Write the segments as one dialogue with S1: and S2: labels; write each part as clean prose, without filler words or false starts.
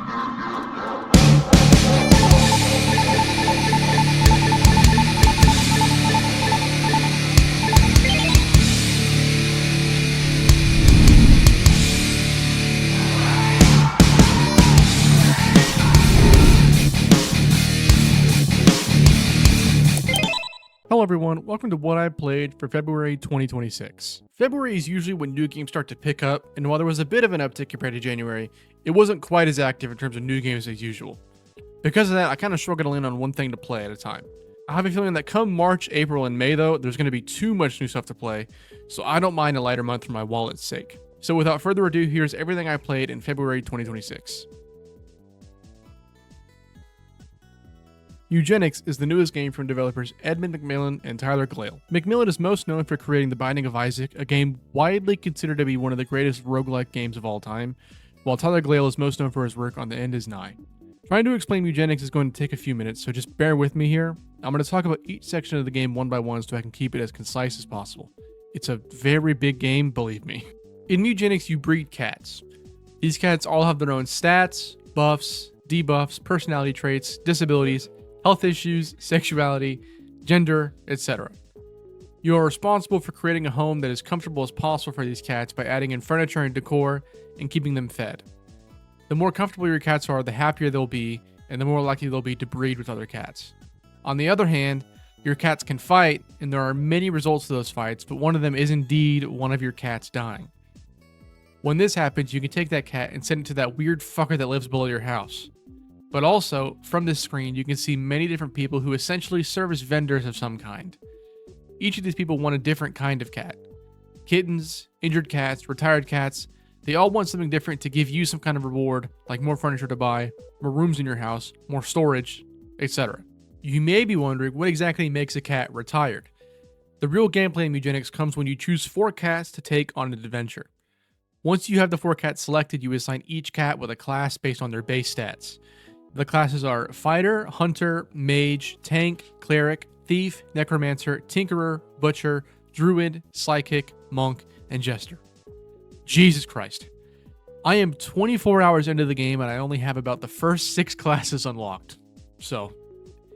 S1: Hello everyone, welcome to what I played for February 2026. February is usually when new games start to pick up, and while there was a bit of an uptick compared to January, it wasn't quite as active in terms of new games as usual. Because of that, I kind of struggled to land on one thing to play at a time. I have a feeling that come March, April, and May though, there's going to be too much new stuff to play, so I don't mind a lighter month for my wallet's sake. So without further ado, here's everything I played in February 2026. Mewgenics is the newest game from developers Edmund McMillan and Tyler Glale. McMillan is most known for creating The Binding of Isaac, a game widely considered to be one of the greatest roguelike games of all time, while Tyler Glale is most known for his work on The End Is Nigh. Trying to explain Mewgenics is going to take a few minutes, so just bear with me here. I'm going to talk about each section of the game one by one so I can keep it as concise as possible. It's a very big game, believe me. In Mewgenics, you breed cats. These cats all have their own stats, buffs, debuffs, personality traits, disabilities, health issues, sexuality, gender, etc. You are responsible for creating a home that is comfortable as possible for these cats by adding in furniture and decor and keeping them fed. The more comfortable your cats are, the happier they'll be, and the more likely they'll be to breed with other cats. On the other hand, your cats can fight, and there are many results to those fights, but one of them is indeed one of your cats dying. When this happens, you can take that cat and send it to that weird fucker that lives below your house. But also, from this screen, you can see many different people who essentially serve as vendors of some kind. Each of these people want a different kind of cat. Kittens, injured cats, retired cats, they all want something different to give you some kind of reward, like more furniture to buy, more rooms in your house, more storage, etc. You may be wondering what exactly makes a cat retired. The real gameplay in Mewgenics comes when you choose 4 cats to take on an adventure. Once you have the 4 cats selected, you assign each cat with a class based on their base stats. The classes are Fighter, Hunter, Mage, Tank, Cleric, Thief, Necromancer, Tinkerer, Butcher, Druid, Psychic, Monk, and Jester. Jesus Christ. I am 24 hours into the game and I only have about the first 6 classes unlocked. So,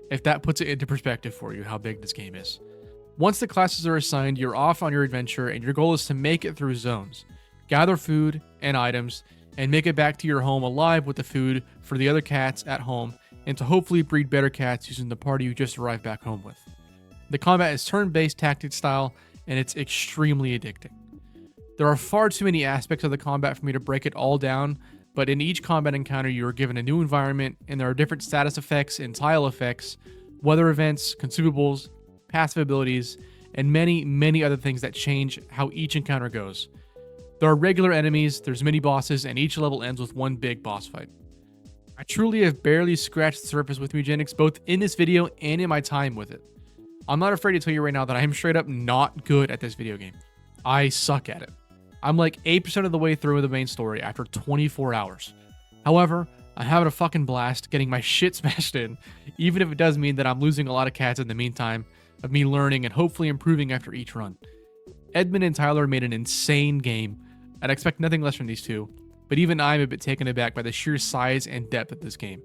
S1: if that puts it into perspective for you how big this game is. Once the classes are assigned, you're off on your adventure and your goal is to make it through zones, gather food and items, and make it back to your home alive with the food for the other cats at home, and to hopefully breed better cats using the party you just arrived back home with. The combat is turn-based tactic style, and it's extremely addicting. There are far too many aspects of the combat for me to break it all down, but in each combat encounter you are given a new environment, and there are different status effects and tile effects, weather events, consumables, passive abilities, and many, many other things that change how each encounter goes. There are regular enemies, there's mini bosses, and each level ends with one big boss fight. I truly have barely scratched the surface with Mewgenics, both in this video and in my time with it. I'm not afraid to tell you right now that I am straight up not good at this video game. I suck at it. I'm like 8% of the way through the main story after 24 hours. However, I'm having a fucking blast getting my shit smashed in, even if it does mean that I'm losing a lot of cats in the meantime of me learning and hopefully improving after each run. Edmund and Tyler made an insane game. I'd expect nothing less from these two, but even I'm a bit taken aback by the sheer size and depth of this game.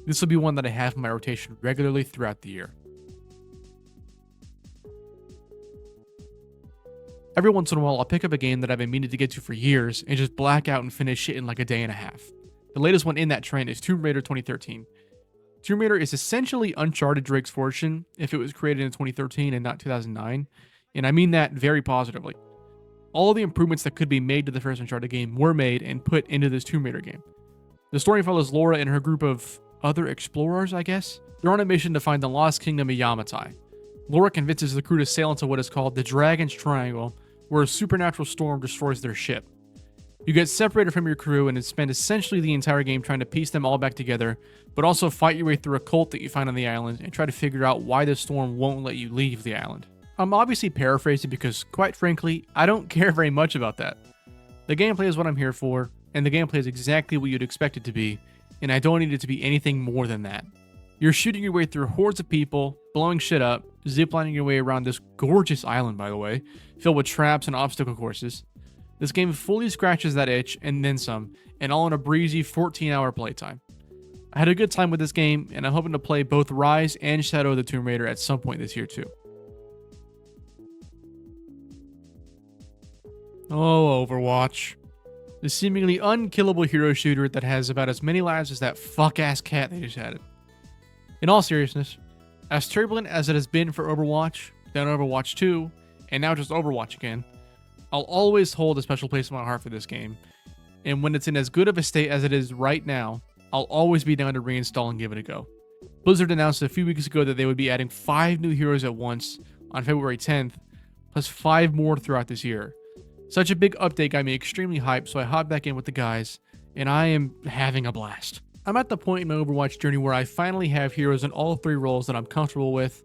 S1: This will be one that I have in my rotation regularly throughout the year. Every once in a while, I'll pick up a game that I've been meaning to get to for years and just black out and finish it in like a day and a half. The latest one in that trend is Tomb Raider 2013. Tomb Raider is essentially Uncharted Drake's Fortune if it was created in 2013 and not 2009, and I mean that very positively. All of the improvements that could be made to the first Uncharted game were made and put into this Tomb Raider game. The story follows Laura and her group of other explorers, I guess? They're on a mission to find the lost kingdom of Yamatai. Laura convinces the crew to sail into what is called the Dragon's Triangle, where a supernatural storm destroys their ship. You get separated from your crew and spend essentially the entire game trying to piece them all back together, but also fight your way through a cult that you find on the island and try to figure out why the storm won't let you leave the island. I'm obviously paraphrasing because, quite frankly, I don't care very much about that. The gameplay is what I'm here for, and the gameplay is exactly what you'd expect it to be, and I don't need it to be anything more than that. You're shooting your way through hordes of people, blowing shit up, ziplining your way around this gorgeous island, by the way, filled with traps and obstacle courses. This game fully scratches that itch and then some, and all in a breezy 14-hour playtime. I had a good time with this game, and I'm hoping to play both Rise and Shadow of the Tomb Raider at some point this year too. Oh, Overwatch. The seemingly unkillable hero shooter that has about as many lives as that fuck-ass cat they just added. In all seriousness, as turbulent as it has been for Overwatch, then Overwatch 2, and now just Overwatch again, I'll always hold a special place in my heart for this game, and when it's in as good of a state as it is right now, I'll always be down to reinstall and give it a go. Blizzard announced a few weeks ago that they would be adding 5 new heroes at once on February 10th, plus 5 more throughout this year. Such a big update got me extremely hyped, so I hopped back in with the guys, and I am having a blast. I'm at the point in my Overwatch journey where I finally have heroes in all 3 roles that I'm comfortable with.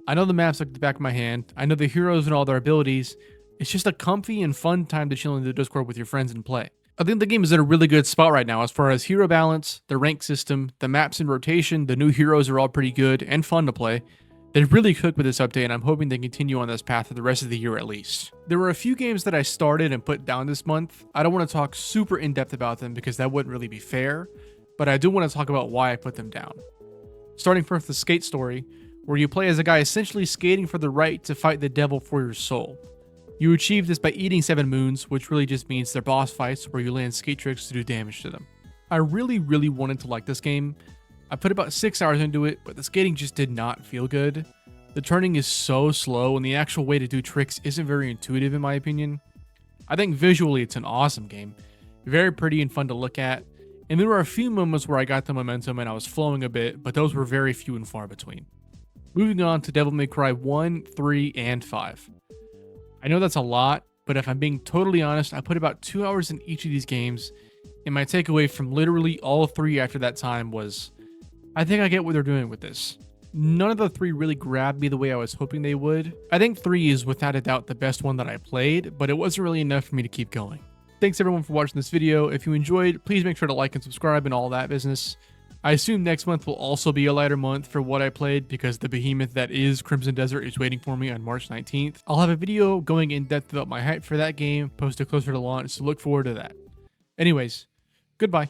S1: I know the maps like the back of my hand, I know the heroes and all their abilities. It's just a comfy and fun time to chill in the Discord with your friends and play. I think the game is at a really good spot right now as far as hero balance, the rank system, the maps in rotation, the new heroes are all pretty good and fun to play. They've really cooked with this update, and I'm hoping they continue on this path for the rest of the year at least. There were a few games that I started and put down this month. I don't want to talk super in-depth about them because that wouldn't really be fair, but I do want to talk about why I put them down. Starting first with the Skate Story, where you play as a guy essentially skating for the right to fight the devil for your soul. You achieve this by eating 7 moons, which really just means they're boss fights where you land skate tricks to do damage to them. I really wanted to like this game. I put about 6 hours into it, but the skating just did not feel good. The turning is so slow, and the actual way to do tricks isn't very intuitive in my opinion. I think visually it's an awesome game, very pretty and fun to look at, and there were a few moments where I got the momentum and I was flowing a bit, but those were very few and far between. Moving on to Devil May Cry 1, 3, and 5. I know that's a lot, but if I'm being totally honest, I put about 2 hours in each of these games, and my takeaway from literally all 3 after that time was, I think I get what they're doing with this. None of the 3 really grabbed me the way I was hoping they would. I think 3 is without a doubt the best one that I played, but it wasn't really enough for me to keep going. Thanks everyone for watching this video. If you enjoyed, please make sure to like and subscribe and all that business. I assume next month will also be a lighter month for what I played because the behemoth that is Crimson Desert is waiting for me on March 19th. I'll have a video going in depth about my hype for that game posted closer to launch, so look forward to that. Anyways, goodbye.